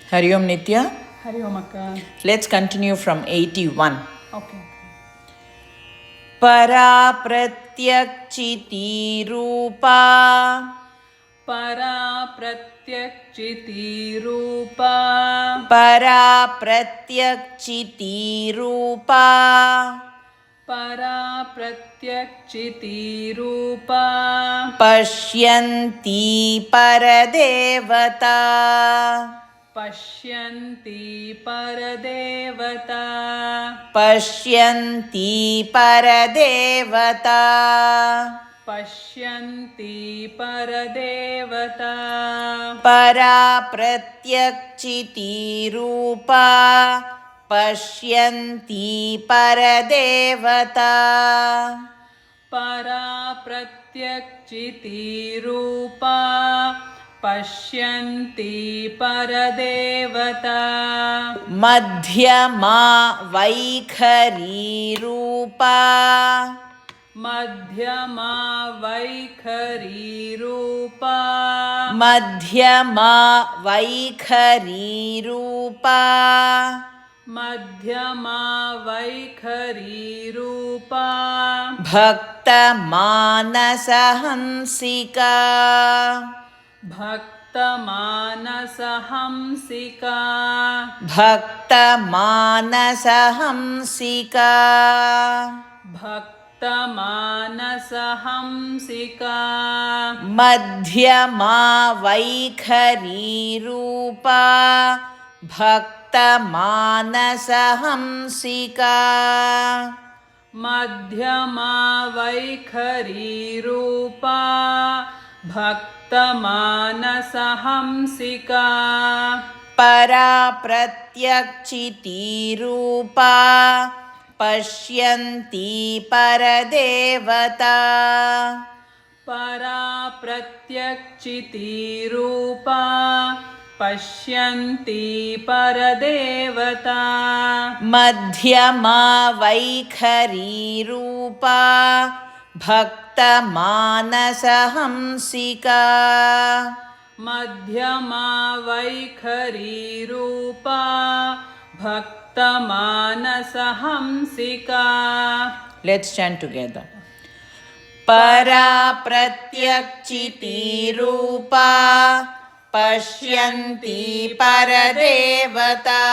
Hari Om Nitya. Hari Om Akka. Let's continue from 81. Okay. Para pratyakchiti rupa. Para pratyakchiti rupa. Para pratyakchiti rupa. Para pratyakchiti rupa. Pashyanti paradevata. Pashyanti paradevata. Pashyanti paradevata. Pashyanti paradevata. Para pratyakchiti rupa. Pashyanti paradevata. Para pratyakchiti rupa. Pashyanti paradevata. Madhyama vaikhari rupa. Madhyama vaikhari rupa. Madhyama vaikhari rupa. Madhyama vaikhari rupa. Bhakta manasahamsika. Bhakta manasahamsika. Bhakta manasahamsika. Bhakta manasahamsika. Madhyama vaikhari rupa. Bhakta manasahamsika. Madhyama vaikhari rupa. Bhakta manasahamsika. Para pratyakchiti rupa. Pashyanti paradevata. Para pratyakchiti rupa. Pashyanti paradevata. Madhyama vaikhari rupa. Bhakta manasahamsika. Madhyama vaikhari rupa. Bhakta manasahamsika. Let's chant together. Para pratyakchiti rupa. Pashyanti paradevata.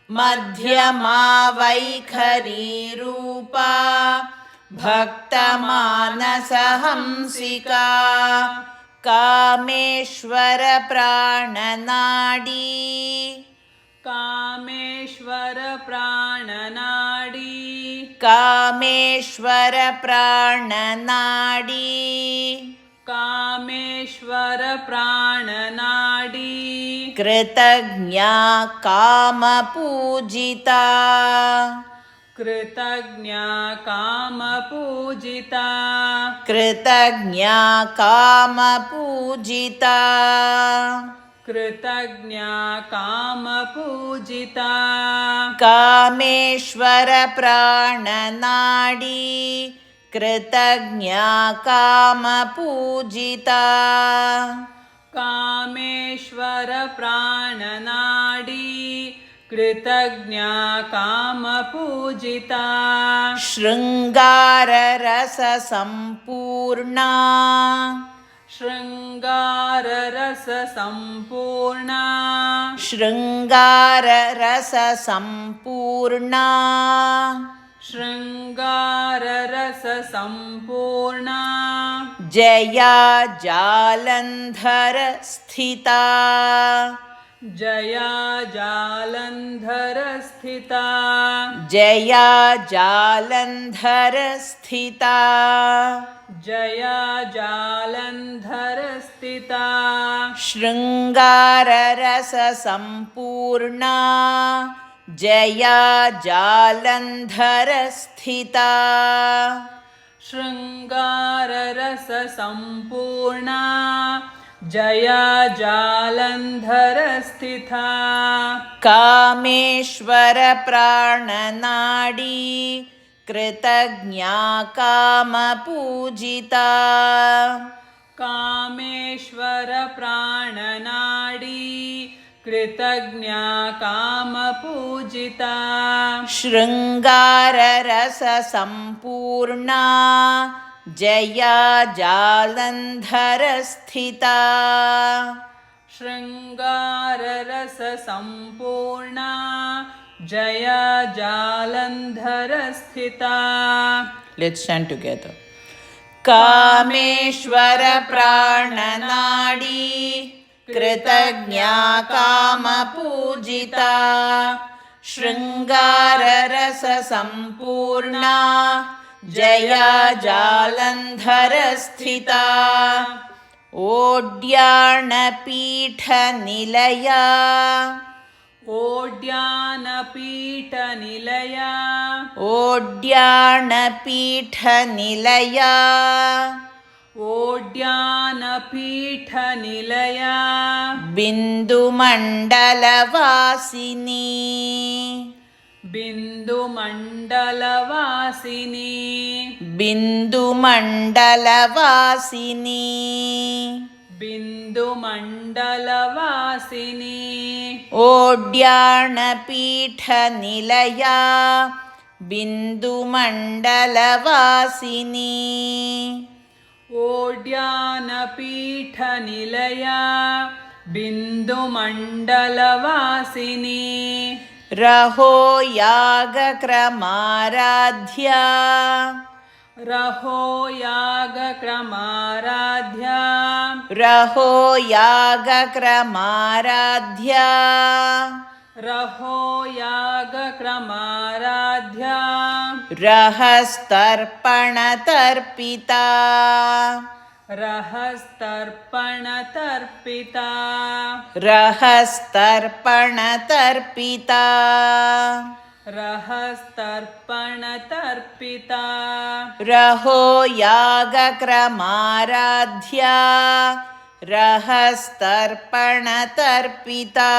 Madhyama vaikhari rupa. Bhakta manasahamsika. Kameshwara prananadi. Kameshwara prananadi. Kameshwara prananadi. Kameshwara prananadi. Kritagnya kama pujita. Kritagnya kama pujita. Kritagnya kama pujita. Kritagnya kama pujita. Kameshwara prananadi. Kritagnya kama pujita. Kameshwara prananadi. Kritagnya kama pujita. Shrungara rasa sampurna. Shrungara rasa sampurna. Shrungara rasa sampurna. Shrungara rasa sampurna. Jaya jalandhara sthita. Jaya jalandhara sthita. Jaya jalandhara sthita. Jaya jalandhara sthita. Shrungara rasa sampurna. Jaya jalandhara sthita. Shrungara rasa sampurna. Jaya jalandhara sthita. Kameshwara prananadi. Kritagnya kama pujita. Kameshwara prananadi. कृतज्ञा कामपूजिता शृङ्गाररससम्पूर्णा जया जालन्धरस्थिता शृङ्गाररससम्पूर्णा जया जालन्धरस्थिता Let's chant together. Kameshwar प्राणनाडी कृतज्ञा कामपूजिता शृङ्गाररससम्पूर्णा जया जालन्धरस्थिता ओड्याणपीठनिलया ओड्यानपीठनिलया ओड्याणपीठनिलया ओड्यानपीठनिलया बिन्दुमण्डलवासिनी बिन्दुमण्डलवासिनी बिन्दुमण्डलवासिनी बिन्दुमण्डलवासिनी ओड्याणपीठनिलया बिन्दुमण्डलवासिनी ओड्यानपीठनिलया बिन्दुमण्डलवासिनी रहो यागक्रमाराध्या रहो यागक्रमाराध्या रहो यागक्रमाराध्या रहो यागक्रमाराध्या रहस्तर्पणतर्पिता रहस्तर्पणतर्पिता रहस्तर्पणतर्पिता रहस्तर्पणतर्पिता रहो यागक्रमाराध्या रहस्तर्पणतर्पिता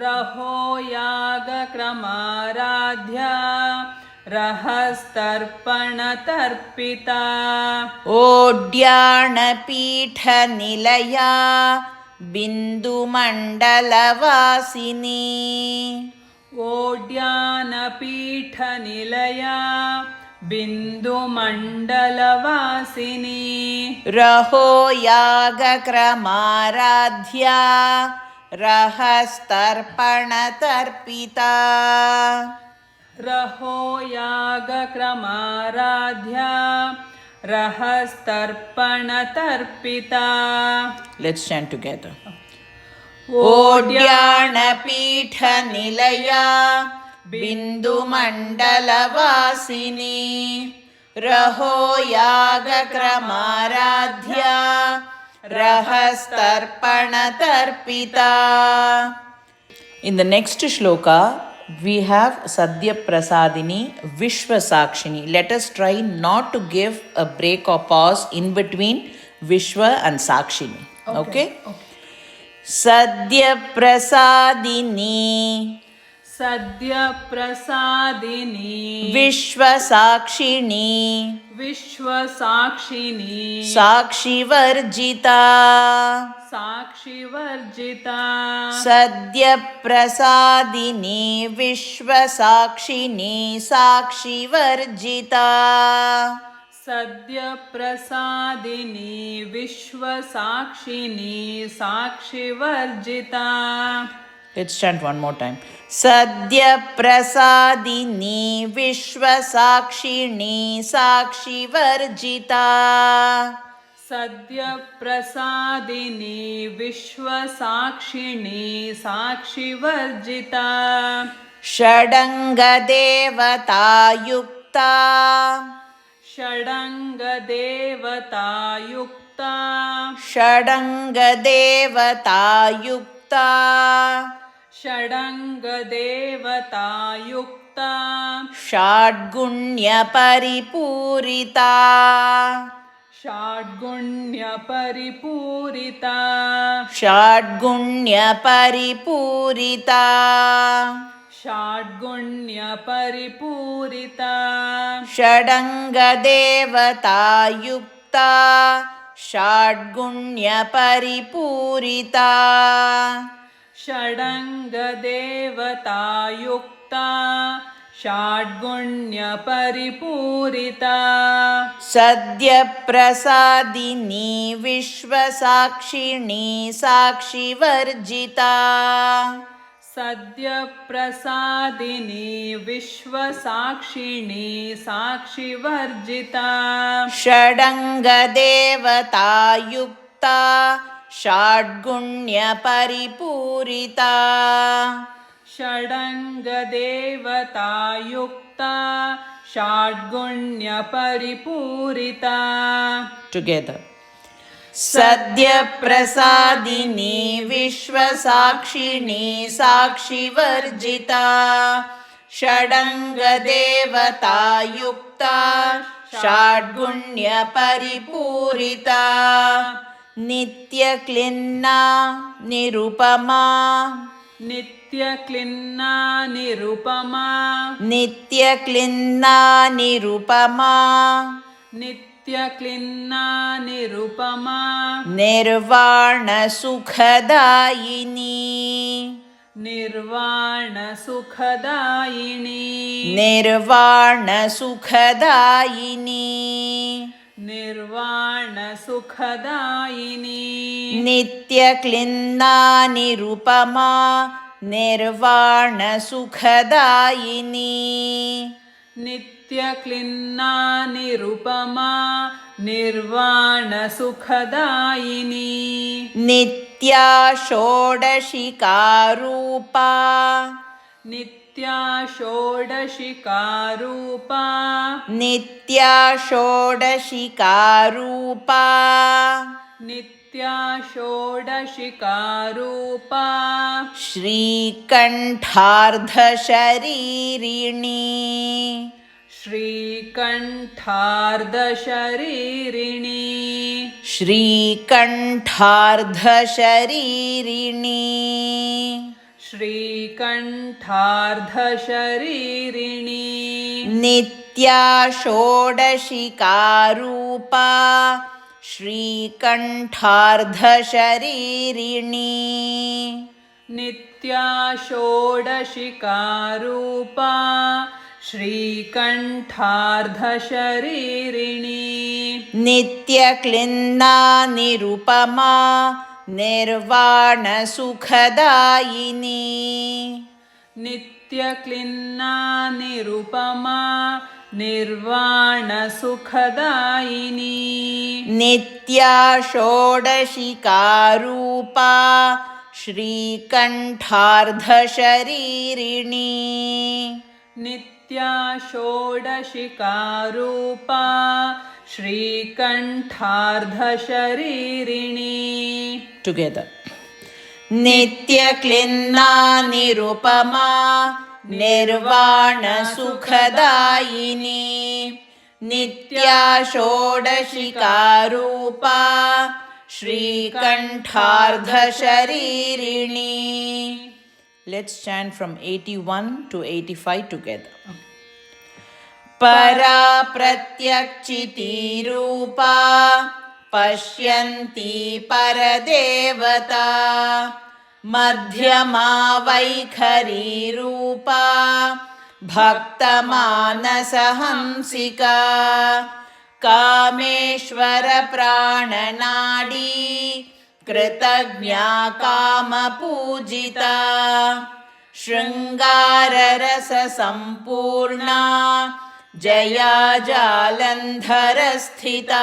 रहो यागक्रमाराध्या रहस्तर्पणतर्पिता ओड्याणपीठनिलया बिन्दुमण्डलवासिनी ओड्यानपीठनिलया बिन्दुमण्डलवासिनी रहो यागक्रमाराध्या रहस्तर्पणतर्पिता रहो यागक्रमाराध्या रहस्तर्पणतर्पिता Let's chant together. ओड्याणपीठनिलया बिन्दुमण्डलवासिनी रहो यागक्रमाराध्या रहस्तर्पणतर्पिता. In the next shloka, we have Sadhya Prasadini Vishwasakshini. Let us try not to give a break or pause in between Vishwa and Sakshini. Okay? Sadhya Prasadini सद्यप्रसादिनी Vishwasakshini विश्वसाक्षिणी Sakshivarjita साक्षिवर्जिता Sadhya Prasadini Vishwasakshini Sakshivarjita सद्यप्रसादिनी विश्वसाक्षिणी साक्षिवर्जिता Let's chant one more time. Sadhya Prasadini Vishwasakshini Sakshivarjita सद्यप्रसादिनी विश्वसाक्षिणी साक्षिवर्जिता Shadangadevata षडङ्गदेवतायुक्ता Shadangadevata षडङ्गदेवतायुक्ता Shadgunya-paripurita षड्गुण्यपरिपूरिता Shadgunya-paripurita षड्गुण्यपरिपूरिता Shadangadevata Shadgunya-paripurita षडङ्गदेवतायुक्ता षड्गुण्यपरिपूरिता सद्यप्रसादिनी विश्वसाक्षिणी साक्षिवर्जिता सद्यप्रसादिनी विश्वसाक्षिणी साक्षिवर्जिता षडङ्गदेवतायुक्ता षड्गुण्यपरिपूरिता षडङ्गदेवतायुक्ता षड्गुण्यपरिपूरिता Together. सद्यप्रसादिनी विश्वसाक्षिणी साक्षिवर्जिता षडङ्गदेवतायुक्ता षड्गुण्यपरिपूरिता नित्यक्लिन्ना Nirupama नित्यक्लिन्ना Nirupama नित्यक्लिन्ना Nirupama नित्यक्लिन्ना Nirupama निर्वाणसुखदायिनी निर्वाणसुखदायिनी निर्वाणसुखदायिनी निर्वाणसुखदायिनी नित्यक्लिन्ना Nirupama निर्वाणसुखदायिनी नित्यक्लिन्ना Nirupama निर्वाणसुखदायिनी नित्या षोडशिकारूपा नित्या षोडशिकारूपा नित्या षोडशिकारूपा नित्या षोडशिकारूपा श्रीकण्ठार्धशरीरिणी श्रीकण्ठार्धशरीरिणी श्रीकण्ठार्धशरीरिणी श्रीकण्ठार्धशरीरिणी नित्या षोडशिकारूपा श्रीकण्ठार्धशरीरिणी नित्या षोडशिकारूपा श्रीकण्ठार्धशरीरिणी नित्यक्लिन्ना निरुपमा निर्वाणसुखदायिनी नित्यक्लिन्ना निरुपमा निर्वाणसुखदायिनी नित्या षोडशिकारूपा श्रीकण्ठार्धशरीरिणी नित्या षोडशिकारूपा श्रीकण्ठार्धशरीरिणी Together. नित्यक्लिन्ना Nirupama निर्वाणसुखदायिनी नित्या षोडशिकारूपा श्रीकण्ठार्धशरीरिणी. Let's chant from 81 to 85 together. परा प्रत्यक्षितीरूपा पश्यन्ती परदेवता मध्यमा वैखरीरूपा भक्तमानसहंसिका कामेश्वरप्राणनाडी कृतज्ञा कामपूजिता शृङ्गाररससम्पूर्णा जया जालन्धरस्थिता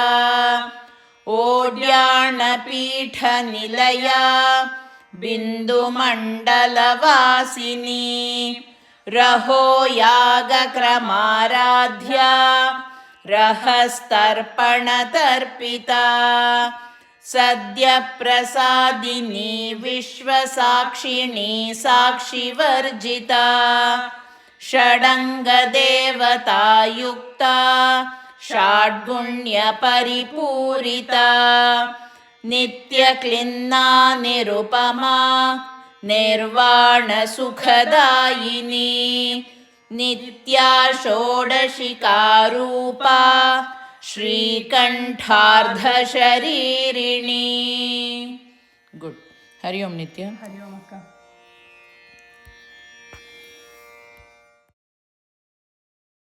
ओड्याणपीठनिलया बिन्दुमण्डलवासिनी रहो यागक्रमाराध्या रहस्तर्पणतर्पिता सद्यप्रसादिनी विश्वसाक्षिणी साक्षिवर्जिता षडङ्गदेवतायुक्ता षड्गुण्यपरिपूरिता नित्यक्लिन्ना निरुपमा निर्वाणसुखदायिनी नित्या षोडशिकारूपा श्रीकण्ठार्धशरीरिणी. Good. Hari Om Nitya. Hari ओम अक्का.